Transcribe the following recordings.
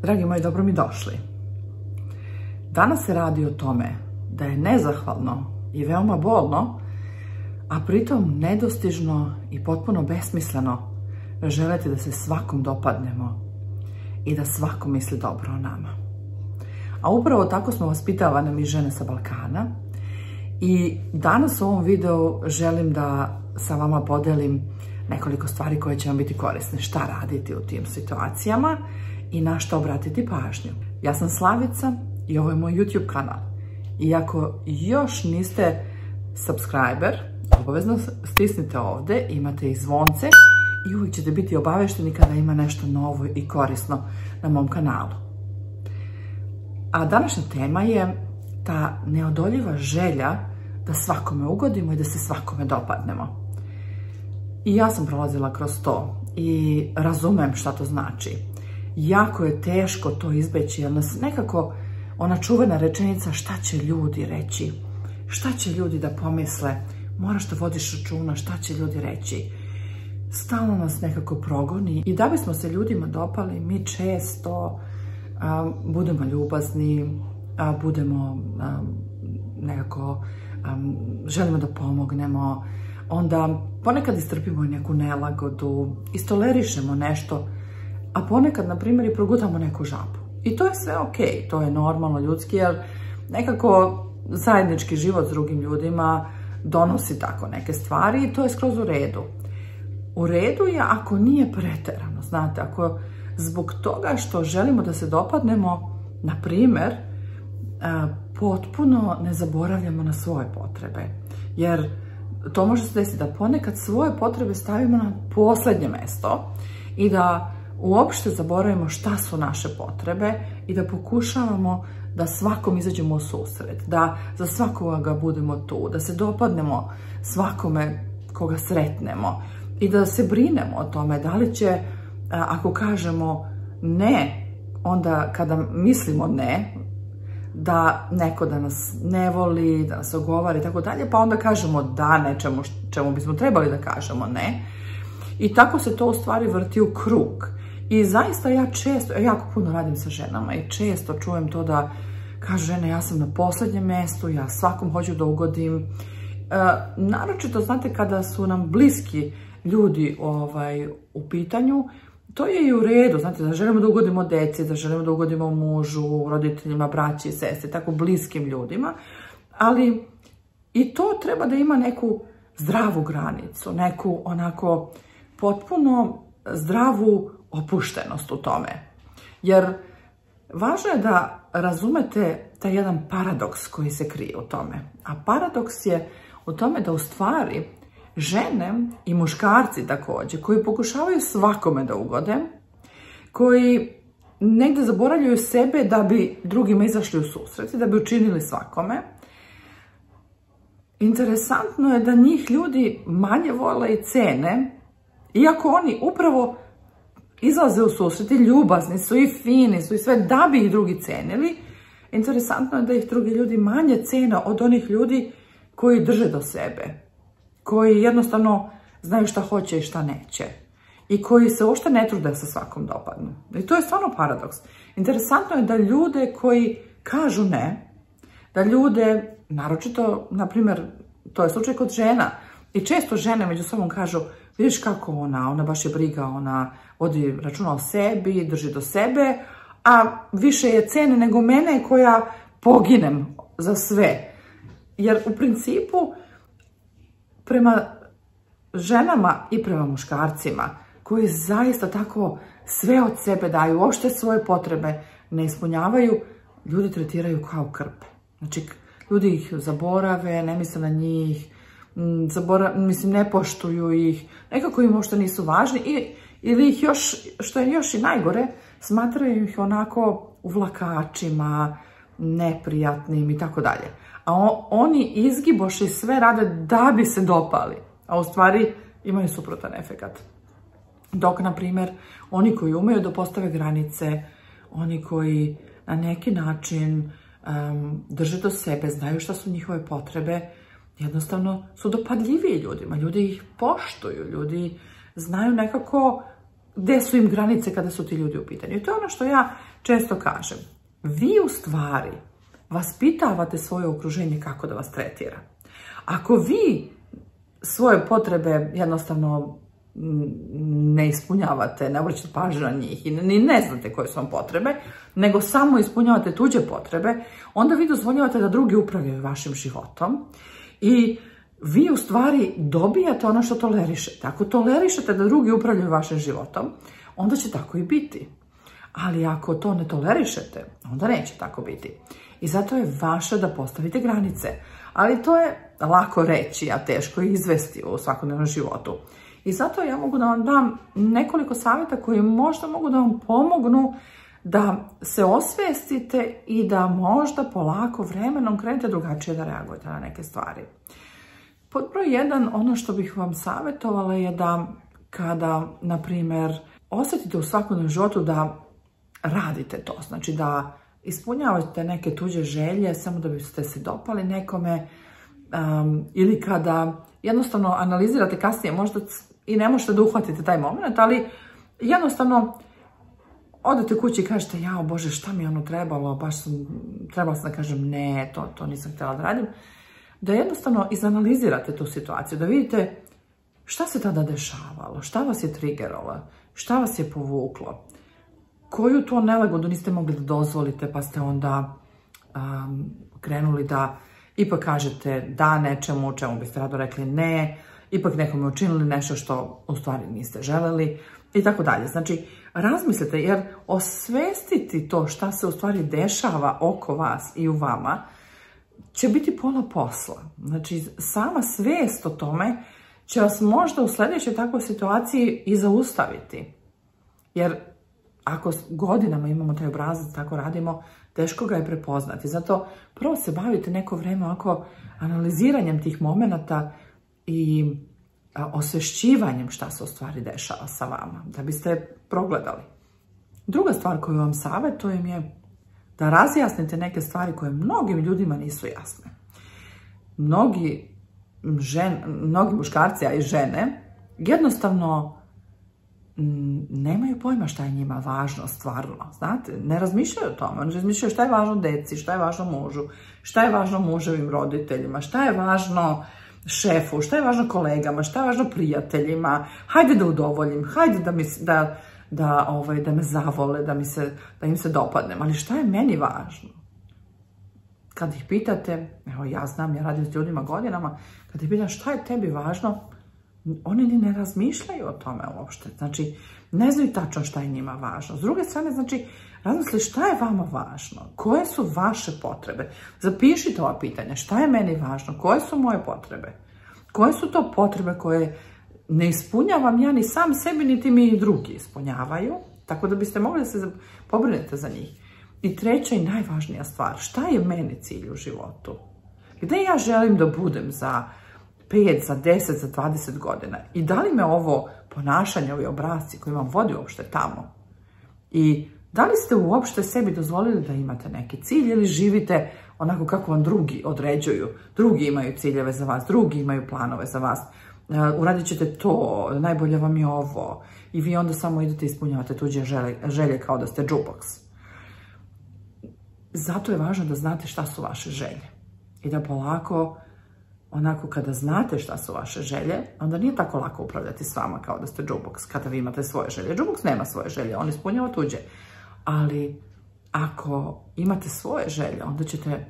Dragi moji, dobro mi došli. Danas se radi o tome da je nezahvalno i veoma bolno, a pritom nedostižno i potpuno besmisleno želeti da se svakom dopadnemo i da svako misli dobro o nama. A upravo tako smo vaspitavane mi žene sa Balkana i danas u ovom videu želim da sa vama podelim nekoliko stvari koje će vam biti korisne. Šta raditi u tim situacijama i na šta obratiti pažnju. Ja sam Slavica i ovo je moj YouTube kanal. I ako još niste subscriber, obavezno stisnite ovde, imate i zvonce i uvijek ćete biti obavešteni kada ima nešto novo i korisno na mom kanalu. A današnja tema je ta neodoljiva želja da svakome ugodimo i da se svakome dopadnemo. I ja sam prolazila kroz to i razumem šta to znači. Jako je teško to izbeći, jer nas nekako ona čuvena rečenica šta će ljudi reći, šta će ljudi da pomisle, moraš da vodiš računa šta će ljudi reći. Stalno nas nekako progoni i da bismo se ljudima dopali, mi često budemo ljubazni, budemo nekako, želimo da pomognemo, onda ponekad istrpimo neku nelagodu, istolerišemo nešto, a ponekad, na primjer, i progutamo neku žabu. I to je sve okej, to je normalno ljudski, jer nekako zajednički život s drugim ljudima donosi tako neke stvari i to je skroz u redu. U redu je ako nije preterano, znate, ako zbog toga što želimo da se dopadnemo, na primjer, potpuno ne zaboravljamo na svoje potrebe. Jer to može se desiti da ponekad svoje potrebe stavimo na posljednje mesto i da uopšte zaboravimo šta su naše potrebe i da pokušavamo da svakom izađemo u susret, da za svakoga budemo tu, da se dopadnemo svakome koga sretnemo i da se brinemo o tome da li će, ako kažemo ne, onda kada mislimo ne, da neko da nas ne voli, da nas ogovara i tako dalje, pa onda kažemo da nečemu čemu bismo trebali da kažemo ne. I tako se to u stvari vrti u krug. I zaista ja često, jako puno radim sa ženama i često čujem to da kažu žene, ja sam na posljednjem mjestu, ja svakom hoću da ugodim. Naročito, znate, kada su nam bliski ljudi u pitanju, to je i u redu, znate, da želimo da ugodimo deci, da želimo da ugodimo mužu, roditeljima, braći, sestri, tako bliskim ljudima, ali i to treba da ima neku zdravu granicu, neku onako potpuno zdravu opuštenost u tome. Jer važno je da razumete taj jedan paradoks koji se krije u tome. A paradoks je u tome da u stvari žene i muškarci također, koji pokušavaju svakome da ugode, koji negdje zaboravljaju sebe da bi drugima izašli u susret i da bi učinili svakome, interesantno je da njih ljudi manje vole i cene, iako oni upravo izlaze u susret i ljubazni su i fini su i sve da bi ih drugi cenili. Interesantno je da ih drugi ljudi manje cene od onih ljudi koji drže do sebe, koji jednostavno znaju šta hoće i šta neće i koji se uopšte ne trude sa svakom dopadnu. I to je stvarno paradoks. Interesantno je da ljude koji kažu ne, da ljude, naročito, na primjer, to je slučaj kod žena, i često žene među sobom kažu, vidiš kako ona baš je briga, ona vodi računa o sebi, drži do sebe, a više je cene nego mene koja poginem za sve. Jer u principu, prema ženama i prema muškarcima, koji zaista tako sve od sebe daju, uopšte svoje potrebe ne ispunjavaju, ljudi tretiraju kao krp. Znači, ljudi ih zaborave, ne misle na njih, ne poštuju ih, nekako im uopšte nisu važni ili ih još, što je još i najgore, smatraju ih onako uvlakačima, neprijatnim i tako dalje. A oni izgiboše i sve rade da bi se dopali, a u stvari imaju suprotan efekat. Dok, na primjer, oni koji umeju da postave granice, oni koji na neki način drže do sebe, znaju šta su njihove potrebe, jednostavno su dopadljiviji ljudima, ljudi ih poštuju, ljudi znaju nekako gde su im granice kada su ti ljudi u pitanju. I to je ono što ja često kažem, vi u stvari vaspitavate svoje okruženje kako da vas tretira. Ako vi svoje potrebe jednostavno ne ispunjavate, ne obraćate pažnju na njih i ni ne znate koje su vam potrebe, nego samo ispunjavate tuđe potrebe, onda vi dozvoljavate da drugi upravljaju vašim životom i vi u stvari dobijate ono što tolerišete. Ako tolerišete da drugi upravljaju vašim životom, onda će tako i biti. Ali ako to ne tolerišete, onda neće tako biti. I zato je vaše da postavite granice. Ali to je lako reći, a teško izvesti u svakodnevnom životu. I zato ja mogu da vam dam nekoliko savjeta koji možda mogu da vam pomognu da se osvestite i da možda polako vremenom krenete drugačije da reagujete na neke stvari. Pod broj 1, ono što bih vam savjetovala je da kada, na primjer, osjetite u svakodnevnom životu da radite to, znači da ispunjavate neke tuđe želje samo da biste se dopali nekome, ili kada jednostavno analizirate kasnije, možda i ne možete da uhvatite taj moment, ali jednostavno odete kući i kažete, jao Bože, šta mi je ono trebalo, trebala sam da kažem ne, to nisam htjela da radim, da jednostavno izanalizirate tu situaciju, da vidite šta se tada dešavalo, šta vas je triggeralo, šta vas je povuklo, koju to nelagodu niste mogli da dozvolite, pa ste onda krenuli da ipak kažete da nečemu, čemu biste rado rekli ne, ipak nekome učinili nešto što u stvari niste želeli i tako dalje. Znači, razmislite, jer osvestiti to šta se u stvari dešava oko vas i u vama će biti pola posla. Znači, sama svest o tome će vas možda u sljedećoj takvoj situaciji i zaustaviti. Jer ako godinama imamo taj obrazac, tako radimo, teško ga je prepoznati. Zato prvo se bavite neko vrijeme ovako analiziranjem tih momenata i osvešćivanjem šta se u stvari dešava sa vama, da biste progledali. Druga stvar koju vam savjetujem je da razjasnite neke stvari koje mnogim ljudima nisu jasne. Mnogi muškarci, a i žene, jednostavno nemaju pojma šta je njima važno stvarno, znate, ne razmišljaju o tome, oni razmišljaju šta je važno deci, šta je važno mužu, šta je važno muževim roditeljima, šta je važno šefu, šta je važno kolegama, šta je važno prijateljima, hajde da udovoljim, hajde da me zavole, da im se dopadnem, ali šta je meni važno? Kad ih pitate, evo ja znam, ja radim s ljudima godinama, kad ih pitam šta je tebi važno, oni ni ne razmišljaju o tome uopšte. Znači, ne znaju tačno šta je njima važno. S druge strane, znači, razmisli šta je vama važno, koje su vaše potrebe. Zapišite ova pitanja, šta je meni važno, koje su moje potrebe, koje su to potrebe koje ne ispunjavam ja ni sam sebi, niti mi i drugi ispunjavaju, tako da biste mogli da se pobrinete za njih. I treća i najvažnija stvar, šta je meni cilj u životu? Gde ja želim da budem za 5, za 10, za 20 godina? I da li me ovo ponašanje, ovi obrasci koji vam vodi uopšte tamo? I da li ste uopšte sebi dozvolili da imate neki cilj ili živite onako kako vam drugi određuju? Drugi imaju ciljeve za vas, drugi imaju planove za vas. Uradit ćete to, najbolje vam je ovo. I vi onda samo idete i ispunjavate tuđe želje kao da ste jukebox. Zato je važno da znate šta su vaše želje. I da polako, onako kada znate šta su vaše želje, onda nije tako lako upravljati s vama kao da ste jukebox kada vi imate svoje želje. Jukebox nema svoje želje, on ispunjava tuđe. Ali ako imate svoje želje, onda ćete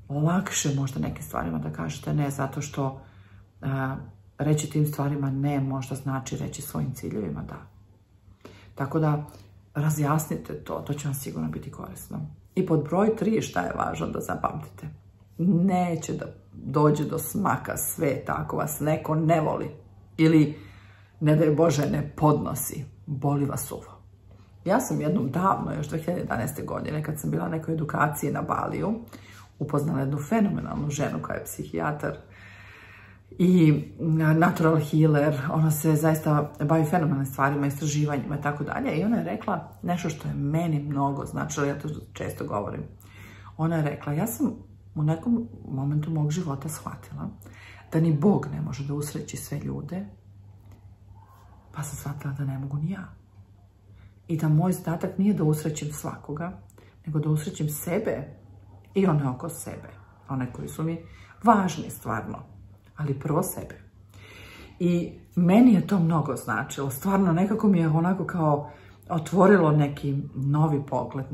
lakše možda nekim stvarima da kažete ne, zato što reći tim stvarima ne možda znači reći svojim ciljevima da. Tako da razjasnite to će vam sigurno biti korisno. I pod broj 3 šta je važno da zapamtite. Neće da dođe do smaka sveta ako vas neko ne voli ili, ne daj Bože, ne podnosi. Boli vas uvo. Ja sam jednom davno, još 2011. godine, kad sam bila na nekoj edukaciji na Baliju, upoznala jednu fenomenalnu ženu koja je psihijatar i natural healer. Ona se zaista bavi fenomenalnim stvarima, istraživanjima i tako dalje. I ona je rekla nešto što je meni mnogo značilo, ja to često govorim. Ona je rekla, ja sam u nekom momentu mog života shvatila da ni Bog ne može da usreći sve ljude, pa sam shvatila da ne mogu ni ja. i da moj zadatak nije da usrećim svakoga, nego da usrećim sebe i one oko sebe, one koji su mi važni stvarno, ali prvo sebe. I meni je to mnogo značilo, stvarno nekako mi je onako kao otvorilo neki novi pogled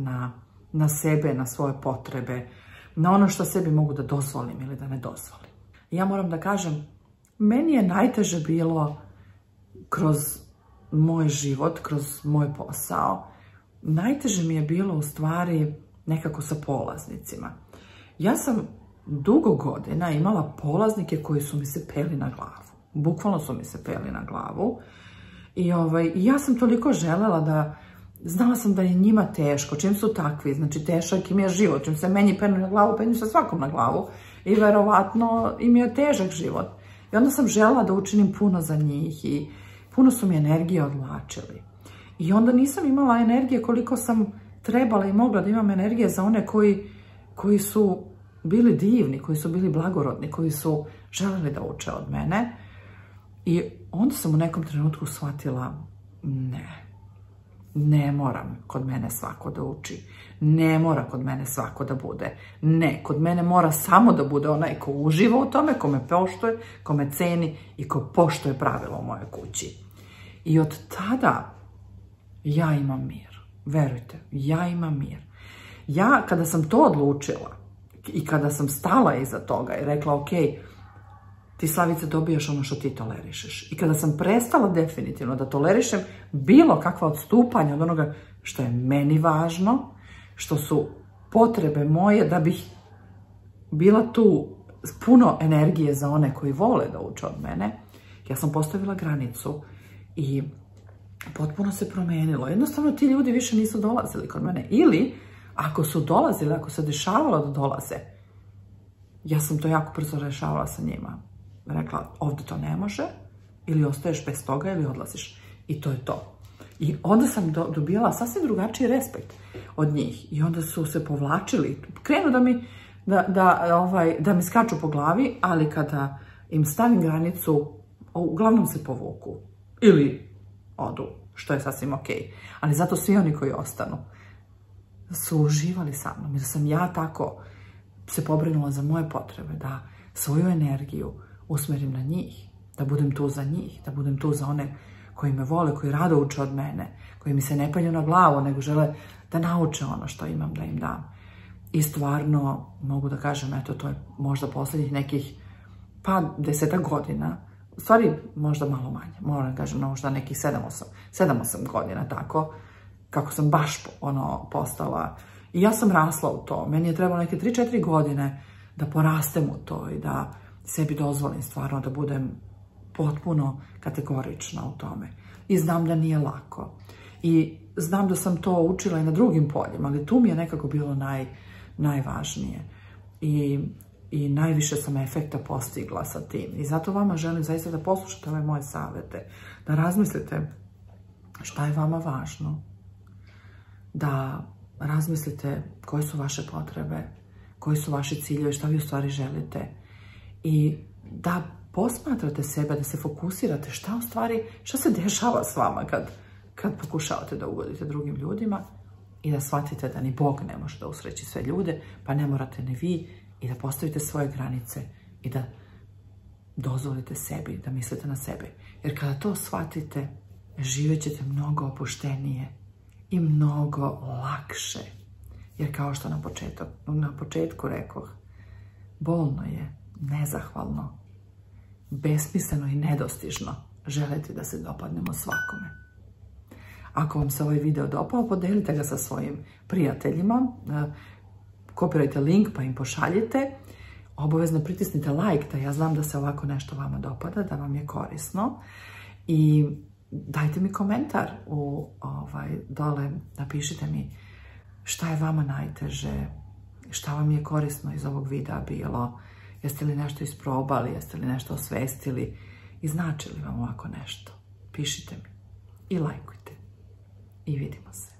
na sebe, na svoje potrebe, na ono što sebi mogu da dozvolim ili da ne dozvolim. Ja moram da kažem, meni je najteže bilo kroz moj život, kroz moj posao, najteže mi je bilo u stvari nekako sa polaznicima. Ja sam dugo godina imala polaznike koji su mi se peli na glavu. Bukvalno su mi se peli na glavu. I ja sam toliko želela da, znala sam da je njima teško, čim su takvi, znači tešak im je život, čim se meni penju na glavu, penju se svakom na glavu i verovatno im je težak život. I onda sam želela da učinim puno za njih i puno su mi energije odvlačili. I onda nisam imala energije koliko sam trebala i mogla da imam energije za one koji su bili divni, koji su bili blagorodni, koji su želeli da uče od mene. I onda sam u nekom trenutku shvatila, ne moram kod mene svako da uči, ne mora kod mene svako da bude, ne, kod mene mora samo da bude onaj ko uživa u tome, ko me poštuje, ko me ceni i ko poštuje pravila u mojoj kući. I od tada ja imam mir, verujte, ja imam mir. Ja kada sam to odlučila i kada sam stala iza toga i rekla, ok, ti, Slavice, dobijaš ono što ti tolerišeš. I kada sam prestala definitivno da tolerišem bilo kakva odstupanja od onoga što je meni važno, što su potrebe moje da bih bila tu puno energije za one koji vole da uče od mene, ja sam postavila granicu i potpuno se promenilo. Jednostavno ti ljudi više nisu dolazili kod mene. Ili, ako su dolazili, ako se dešavalo da dolaze, ja sam to jako brzo rešavala sa njima. Rekla, ovdje to ne može, ili ostaješ bez toga ili odlaziš. I to je to. I onda sam dobijala sasvim drugačiji respekt od njih. I onda su se povlačili. Krenu da mi skaču po glavi, ali kada im stavim granicu, uglavnom se povuku. Ili odu, što je sasvim ok. Ali zato svi oni koji ostanu su uživali sa mnom. Jer sam ja tako se pobrinula za moje potrebe, da svoju energiju usmerim na njih, da budem tu za njih, da budem tu za one koji me vole, koji rado uče od mene, koji mi se ne penju na glavu, nego žele da nauče ono što imam da im dam. I stvarno mogu da kažem, eto, to je možda posljednjih nekih, pa 10 godina, u stvari možda malo manje, moram da kažem, možda nekih 7-8 godina, tako, kako sam baš postala. I ja sam rasla u to. Meni je trebalo neke 3-4 godine da porastem u to i da sebi dozvolim stvarno da budem potpuno kategorična u tome. I znam da nije lako. I znam da sam to učila i na drugim poljima, ali tu mi je nekako bilo najvažnije. I najviše sam efekta postigla sa tim. I zato vama želim zaista da poslušate ove moje savete, da razmislite šta je vama važno, da razmislite koje su vaše potrebe, koji su vaši ciljevi, šta vi u stvari želite i da posmatrate sebe, da se fokusirate šta se dešava s vama kad pokušavate da ugodite drugim ljudima i da shvatite da ni Bog ne može da usreći sve ljude, pa ne morate ni vi, i da postavite svoje granice i da dozvolite sebi, da mislite na sebe. Jer kada to shvatite, živjet ćete mnogo opuštenije i mnogo lakše. Jer kao što na početku rekoh, bolno je, nezahvalno, besmisleno i nedostižno želiti da se dopadnemo svakome. Ako vam se ovaj video dopao, podelite ga sa svojim prijateljima, kopirajte link pa im pošaljite, obavezno pritisnite like da ja znam da se ovako nešto vama dopada, da vam je korisno i dajte mi komentar dole, napišite mi šta je vama najteže, šta vam je korisno iz ovog videa bilo, jeste li nešto isprobali, jeste li nešto osvestili i znači li vam ovako nešto. Pišite mi i lajkujte i vidimo se.